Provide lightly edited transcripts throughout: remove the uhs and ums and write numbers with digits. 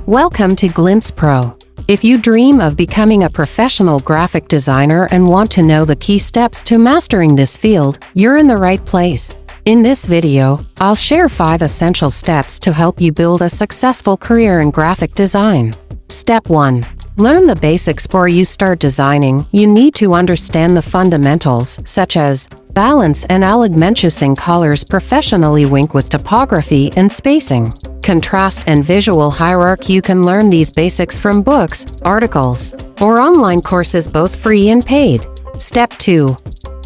Welcome to Glimpse Pro. If you dream of becoming a professional graphic designer and want to know the key steps to mastering this field, you're in the right place. In this video, I'll share 5 essential steps to help you build a successful career in graphic design. Step 1. Learn the basics. Before you start designing, you need to understand the fundamentals, such as balance and alignment, colors professionally, wink with typography and spacing, contrast and visual hierarchy. You can learn these basics from books, articles, or online courses, both free and paid. Step 2.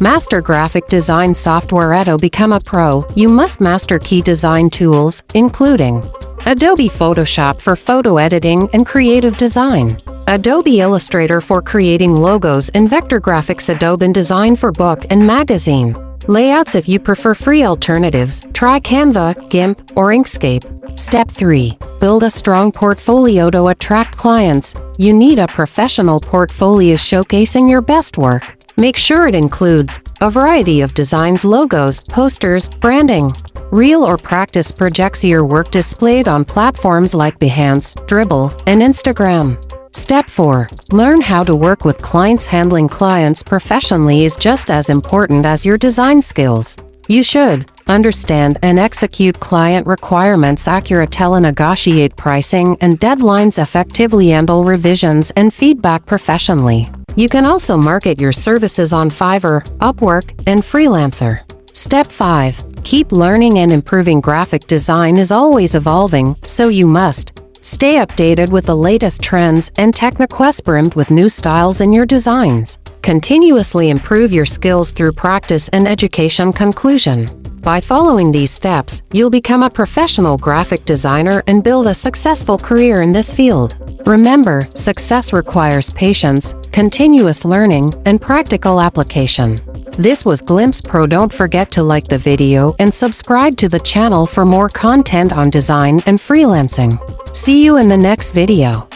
Master graphic design software. To become a pro, you must master key design tools, including Adobe Photoshop for photo editing and creative design, Adobe Illustrator for creating logos and vector graphics, Adobe InDesign for book and magazine layouts. If you prefer free alternatives, try Canva, GIMP, or Inkscape. Step 3. Build a strong portfolio. To attract clients, you need a professional portfolio showcasing your best work. Make sure it includes a variety of designs, logos, posters, branding, real or practice projects. Your work displayed on platforms like Behance, Dribbble, and Instagram. Step 4. Learn how to work with clients. Handling clients professionally is just as important as your design skills. You should understand and execute client requirements accurately, negotiate pricing and deadlines effectively, handle revisions and feedback professionally. You can also market your services on Fiverr, Upwork, and Freelancer. Step 5. Keep learning and improving. Graphic design is always evolving, so you must stay updated with the latest trends and technical experiment with new styles in your designs. Continuously improve your skills through practice and education. Conclusion. By following these steps, you'll become a professional graphic designer and build a successful career in this field. Remember, success requires patience, continuous learning, and practical application. This was Glimpse Pro. Don't forget to like the video and subscribe to the channel for more content on design and freelancing. See you in the next video.